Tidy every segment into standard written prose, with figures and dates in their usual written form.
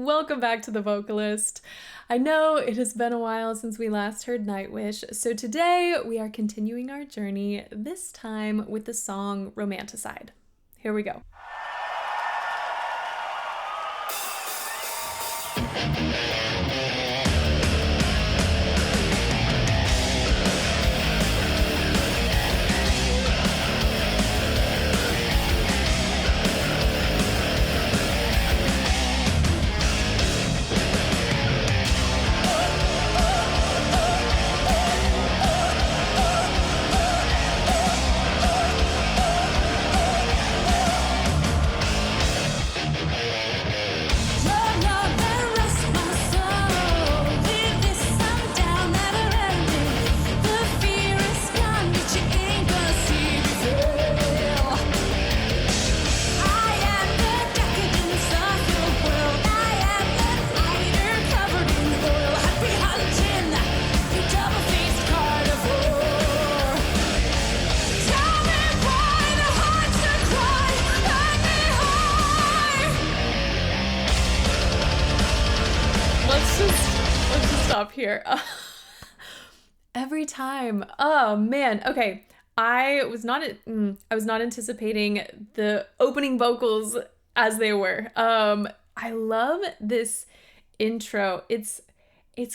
Welcome back to The Vocalist. I know it has been a while since we last heard Nightwish, so today we are continuing our journey, this time with the song Romanticide. Here we go. Let's just stop here. Every time. Oh man. Okay. I was not anticipating the opening vocals as they were. I love this intro. It's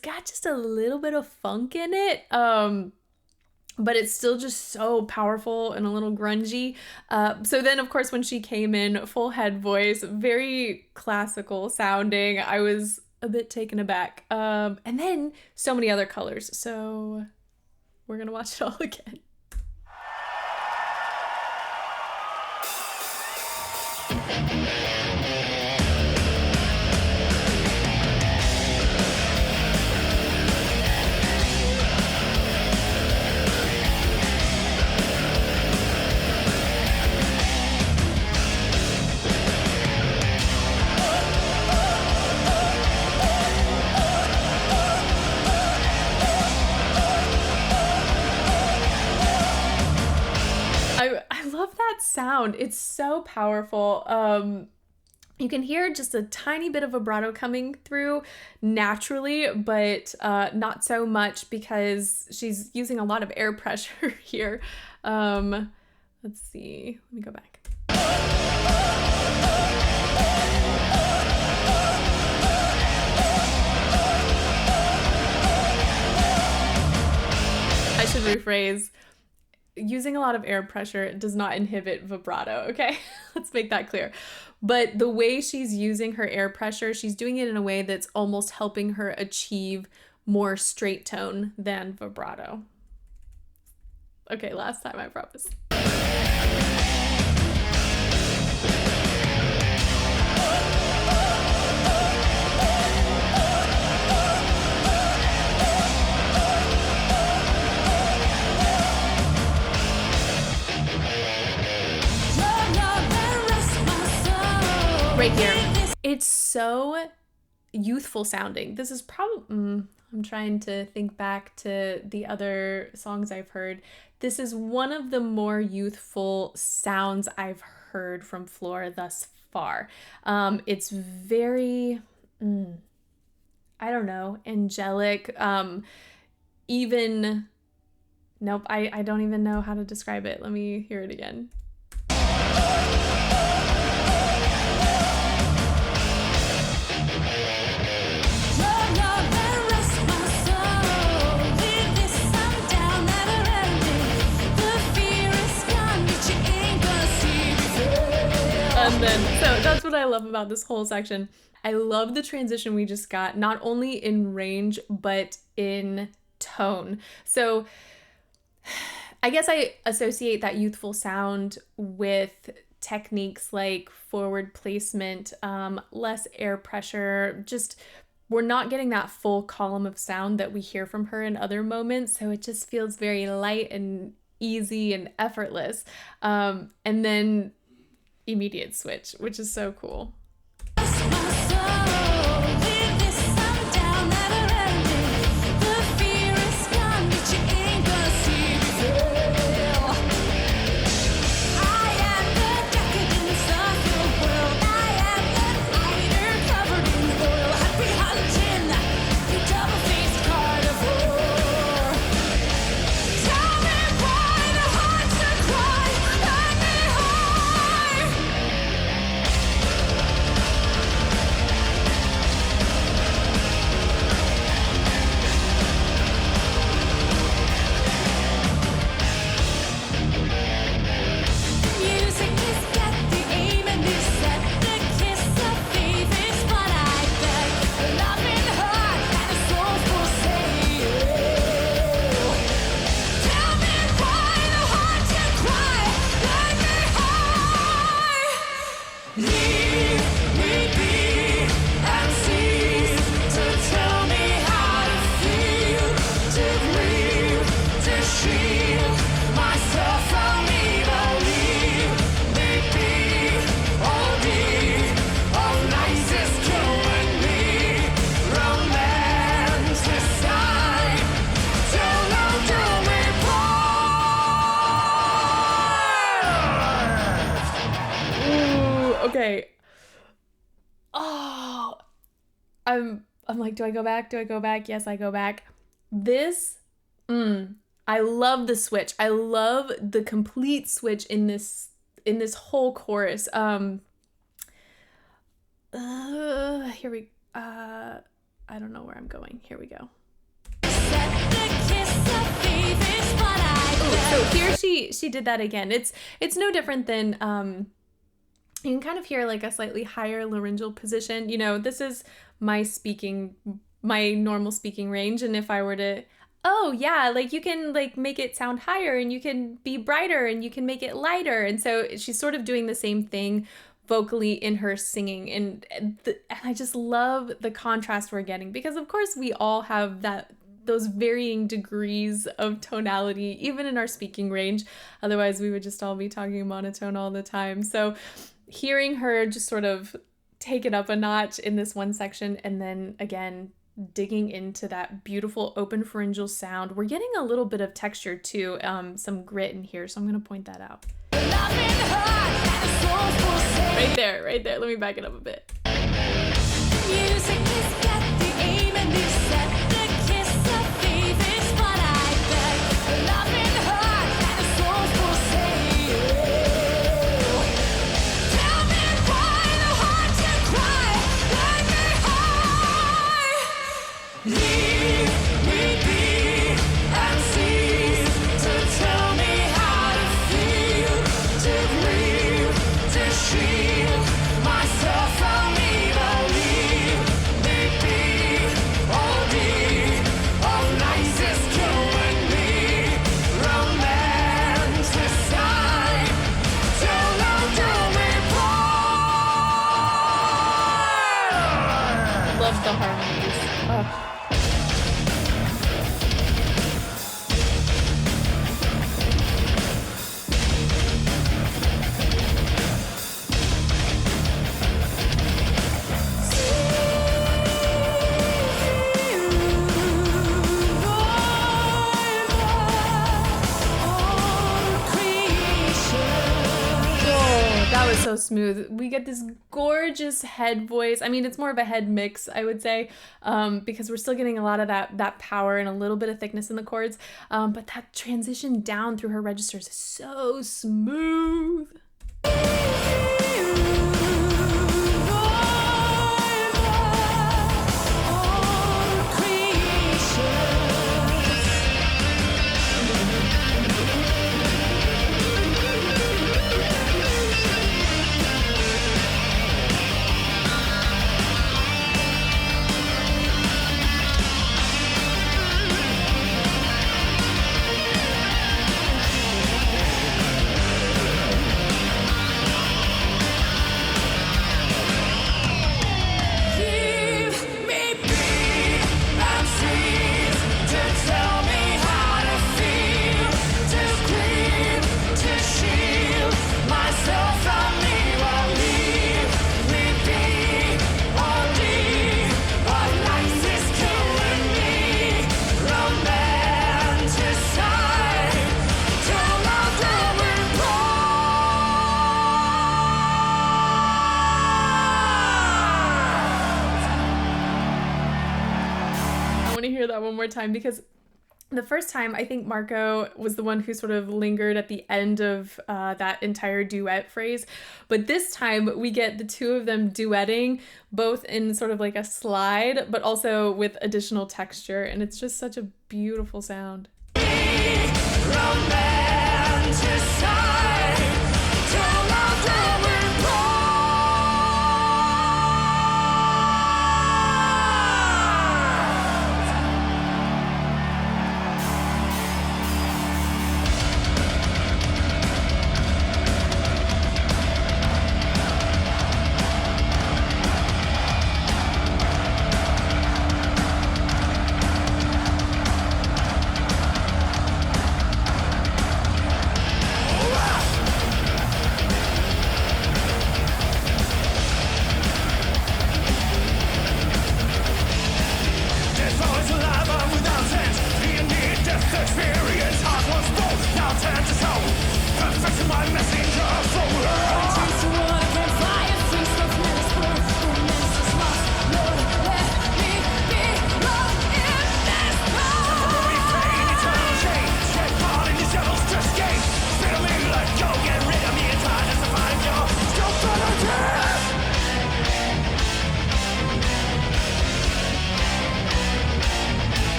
got just a little bit of funk in it. But it's still just so powerful and a little grungy. So then, of course, when she came in, full head voice, very classical sounding, I was a bit taken aback. And then so many other colors. So we're gonna watch it all again. I love that sound. It's so powerful. You can hear just a tiny bit of vibrato coming through naturally, but not so much because she's using a lot of air pressure here. Let's see. Let me go back. I should rephrase. Using a lot of air pressure does not inhibit vibrato, okay? Let's make that clear. But the way she's using her air pressure, she's doing it in a way that's almost helping her achieve more straight tone than vibrato. Okay, last time, I promise. Right here. It's so youthful sounding. This is probably, I'm trying to think back to the other songs I've heard. This is one of the more youthful sounds I've heard from Flora thus far. It's very, I don't know, angelic, even, nope, I don't even know how to describe it. Let me hear it again. And then, so that's what I love about this whole section. I love the transition we just got, not only in range, but in tone. So I guess I associate that youthful sound with techniques like forward placement, less air pressure, just we're not getting that full column of sound that we hear from her in other moments. So it just feels very light and easy and effortless. And then immediate switch, which is so cool. I'm like, do I go back? Do I go back? Yes, I go back. This, I love the switch. I love the complete switch in this whole chorus. Here we I don't know where I'm going. Here we go. Ooh, so here she did that again. It's no different than you can kind of hear like a slightly higher laryngeal position. You know, this is my normal speaking range, and if I were to, oh yeah, like you can like make it sound higher, and you can be brighter, and you can make it lighter. And so she's sort of doing the same thing vocally in her singing, and I just love the contrast we're getting, because of course we all have those varying degrees of tonality even in our speaking range, otherwise we would just all be talking monotone all the time. So hearing her just sort of take it up a notch in this one section, and then again digging into that beautiful open pharyngeal sound, we're getting a little bit of texture too, some grit in here, so I'm gonna point that out. Right there. Let me back it up a bit. Music is got the aim, and you set the kiss of faith is what I bet. Love in heart and the souls will say. Tell me why the heart can cry like a high. Leave me be and cease to tell me how to feel, to breathe, to shield myself from evil. Leave me be. All the of nights is killing me. Romanticide, till I'm doing wrong. Love the harmonies. Oh. That was so smooth. We get this gorgeous head voice. I mean, it's more of a head mix, I would say, because we're still getting a lot of that power and a little bit of thickness in the chords. But that transition down through her registers is so smooth. Hear that one more time, because the first time I think Marco was the one who sort of lingered at the end of that entire duet phrase, but this time we get the two of them duetting, both in sort of like a slide but also with additional texture, and it's just such a beautiful sound.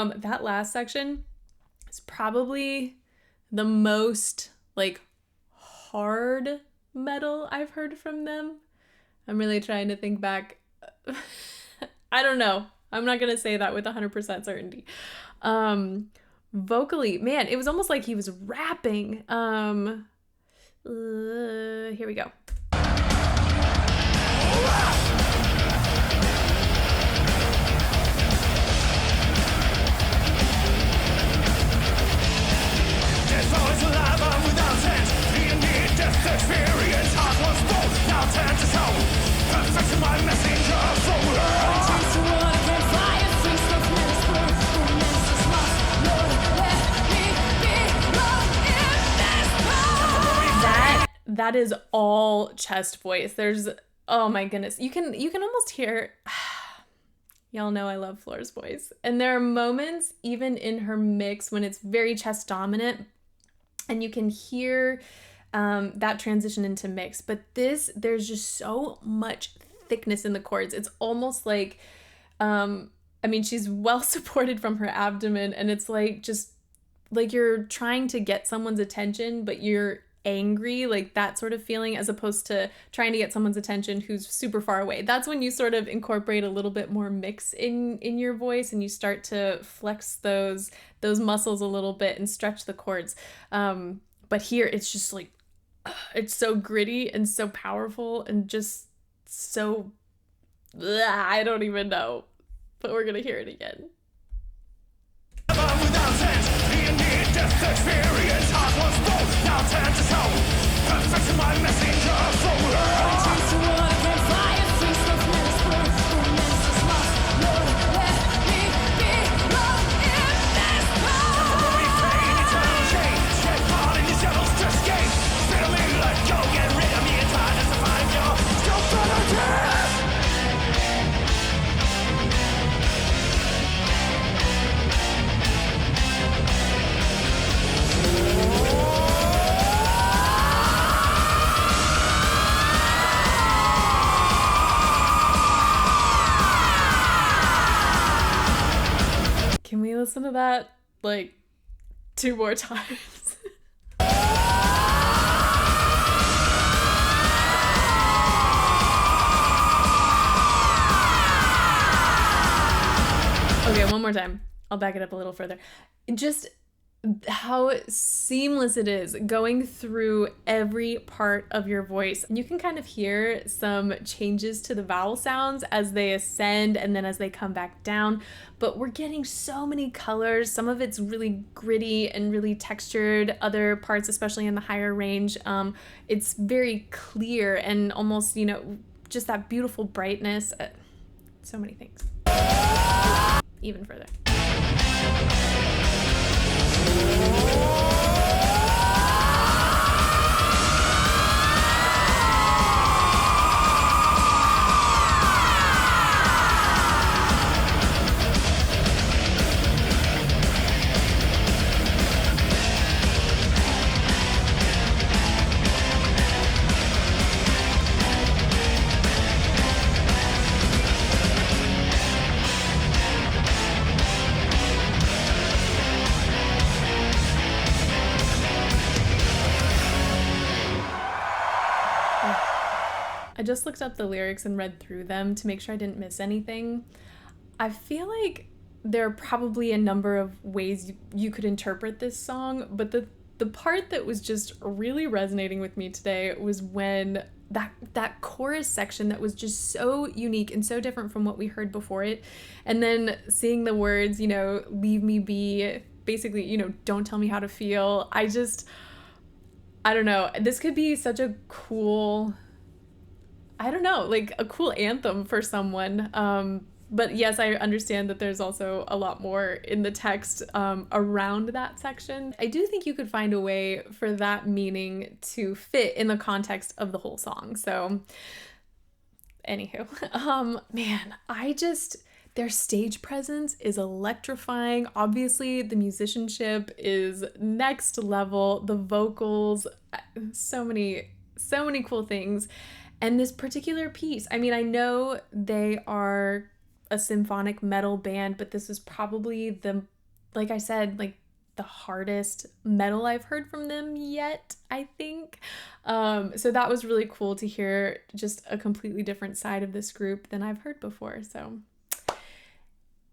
That last section is probably the most like hard metal I've heard from them. I'm really trying to think back. I don't know. I'm not gonna say that with 100% certainty. Vocally, man, it was almost like he was rapping. Here we go. That is all chest voice. There's, oh my goodness, you can almost hear. Y'all know I love Floor's voice, and there are moments even in her mix when it's very chest dominant, and you can hear that transition into mix. But there's just so much thickness in the chords. It's almost like, I mean, she's well supported from her abdomen, and it's like just like you're trying to get someone's attention, but you're angry, like that sort of feeling, as opposed to trying to get someone's attention who's super far away. That's when you sort of incorporate a little bit more mix in your voice, and you start to flex those muscles a little bit and stretch the chords. But here it's just like, it's so gritty and so powerful and just so, I don't even know, but we're gonna hear it again. Experience, heart was bold, now turn to stone. Perfect my messenger from change the world, I can fly and free stuff, let us burn. Romance is lost, Lord, let me be lost in this world. We fade eternal change, get caught in these devils to escape. Spill me, let go, get rid of me and try to survive your stupidity. Can we listen to that like 2 more times? Okay, one more time. I'll back it up a little further. Just how seamless it is going through every part of your voice. You can kind of hear some changes to the vowel sounds as they ascend and then as they come back down, but we're getting so many colors. Some of it's really gritty and really textured. Other parts, especially in the higher range, it's very clear and almost, just that beautiful brightness. So many things. Even further. I just looked up the lyrics and read through them to make sure I didn't miss anything. I feel like there are probably a number of ways you could interpret this song, but the part that was just really resonating with me today was when that chorus section that was just so unique and so different from what we heard before it, and then seeing the words, leave me be, basically, don't tell me how to feel. I don't know. This could be such a cool, like a cool anthem for someone. But yes, I understand that there's also a lot more in the text around that section. I do think you could find a way for that meaning to fit in the context of the whole song. So anywho, man, their stage presence is electrifying. Obviously, the musicianship is next level. The vocals, so many cool things. And this particular piece, I mean, I know they are a symphonic metal band, but this is probably like I said, like the hardest metal I've heard from them yet, I think. So that was really cool to hear just a completely different side of this group than I've heard before. So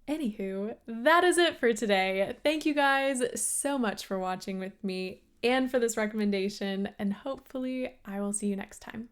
anywho, that is it for today. Thank you guys so much for watching with me and for this recommendation, and hopefully I will see you next time.